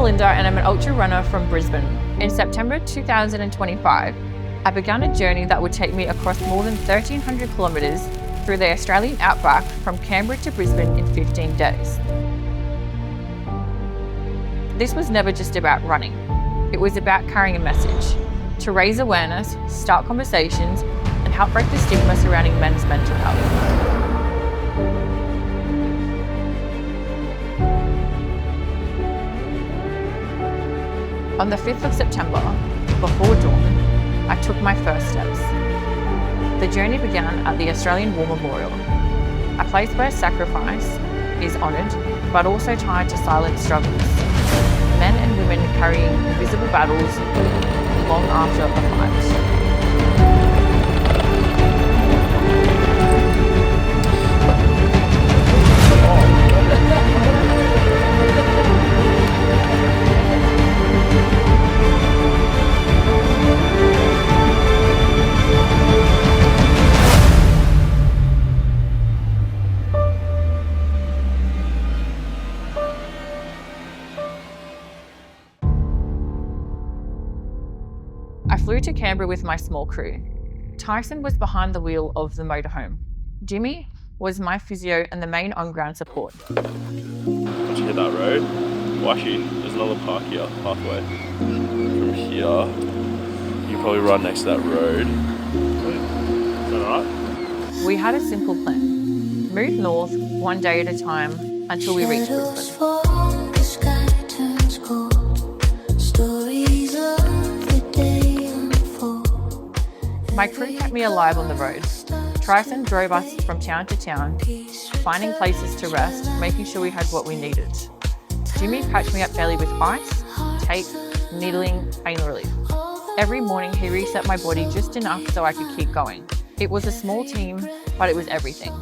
Melinda and I'm an ultra runner from Brisbane. In September 2025, I began a journey that would take me across more than 1,300 kilometres through the Australian outback from Canberra to Brisbane in 15 days. This was never just about running. It was about carrying a message, to raise awareness, start conversations, and help break the stigma surrounding men's mental health. On the 5th of September, before dawn, I took my first steps. The journey began at the Australian War Memorial, a place where sacrifice is honoured, but also tied to silent struggles. Men and women carrying invisible battles long after the fight. I flew to Canberra with my small crew. Tyson was behind the wheel of the motorhome. Jimmy was my physio and the main on-ground support. Once you hit that road, actually, there's another pathway. From here, you can probably run next to that road. Is that alright? We had a simple plan. Move north one day at a time until we reached Brisbane. My crew kept me alive on the road. Tyson drove us from town to town, finding places to rest, making sure we had what we needed. Jimmy patched me up daily with ice, tape, needling, pain relief. Every morning he reset my body just enough so I could keep going. It was a small team, but it was everything.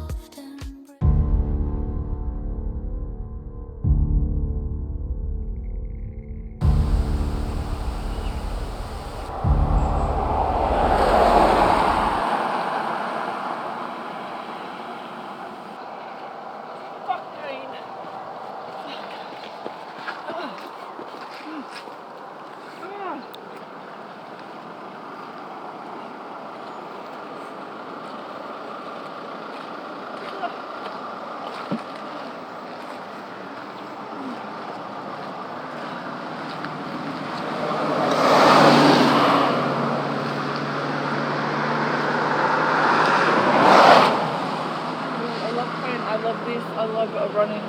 I love running.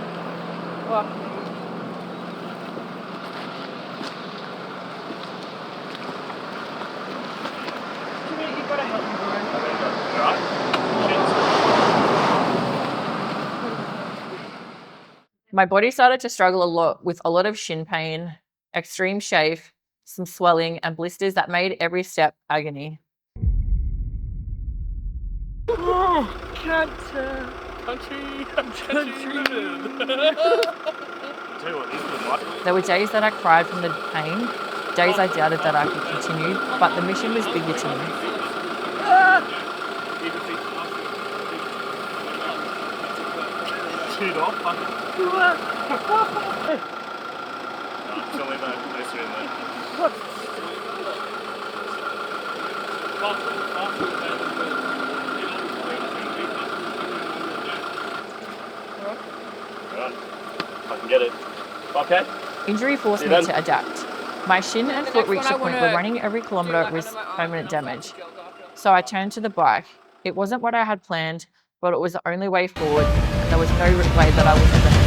Wow. You've got to help me run. My body started to struggle a lot with a lot of shin pain, extreme chafe, some swelling and blisters that made every step agony. Oh, can't. Country. There were days that I cried from the pain, days I doubted that I could continue, but the mission was bigger to me. I can get it. Okay. Injury forced me to adapt. My shin and foot reached a point where running every kilometre risked permanent damage. So I turned to the bike. It wasn't what I had planned, but it was the only way forward, and there was no way that I was ever going to leave.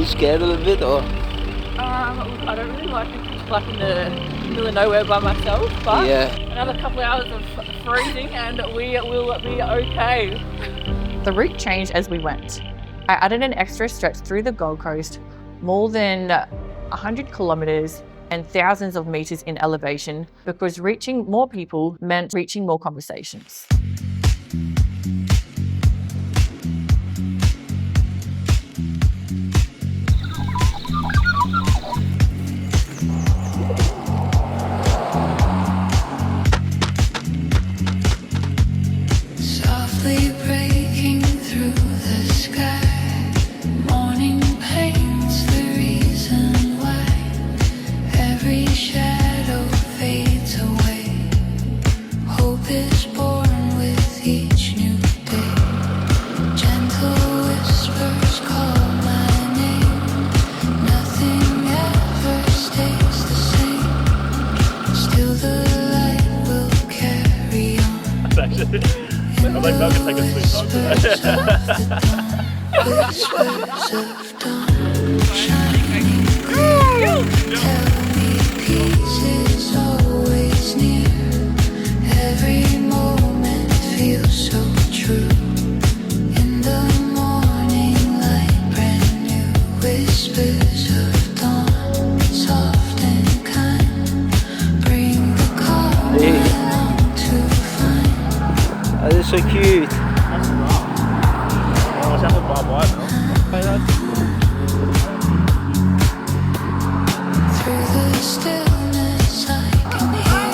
scared a little bit, or? Look, I don't really like it like in the middle of nowhere by myself, but Yeah. another couple of hours of freezing and we will be okay. The route changed as we went. I added an extra stretch through the Gold Coast, more than 100 kilometres and thousands of metres in elevation, because reaching more people meant reaching more conversations. Softly breaking through the sky, morning paints the reason why every shadow fades away. Hope is born with each new day. Gentle whispers call my name. Nothing ever stays the same. Still the light will carry on. That's actually. I'm like, I'm gonna take a sweet time today. Whispers of dawn shining clear. Tell me peace is always near. Every moment feels so true. In the morning light, brand new whispers of dawn, soft and kind. Bring the calm Hey. I long to find. Oh, they're so cute. Oh, what's happened by white now? Through the stillness I can hear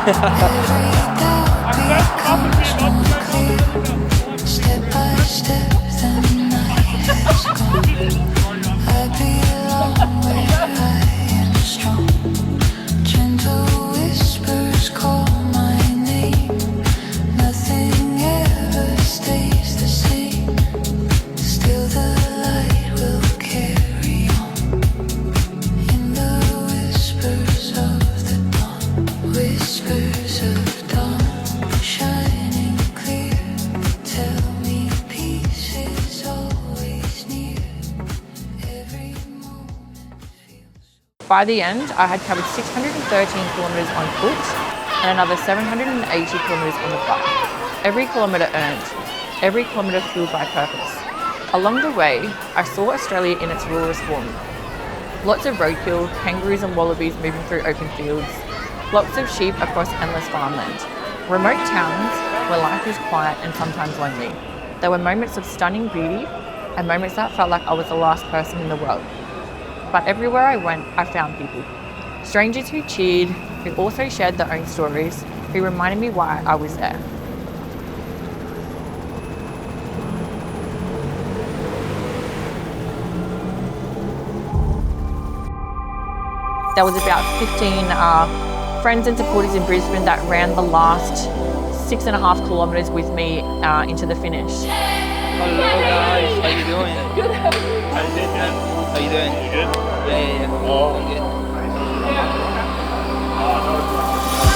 every doubt becomes more clear. Step by step the night has gone. I belong where I am strong. Gentle whispers call my name. Nothing ever stays the same. Still the light will carry on. In the whispers of the dawn, whispers of dawn, shining clear. Tell me peace is always near. Every moment feels. By the end, I had covered 613 kilometres on foot and another 780 kilometres on the bike. Every kilometre earned, every kilometre fueled by purpose. Along the way, I saw Australia in its rawest form. Lots of roadkill, kangaroos and wallabies moving through open fields, flocks of sheep across endless farmland. Remote towns where life is quiet and sometimes lonely. There were moments of stunning beauty and moments that felt like I was the last person in the world. But everywhere I went, I found people. Strangers who cheered, who also shared their own stories, who reminded me why I was there. There was about 15 friends and supporters in Brisbane that ran the last 6.5 kilometres with me into the finish. Hello guys, how you doing? Good. How you doing, man? How you doing? You good? Yeah. Oh. I'm good. Oh, no.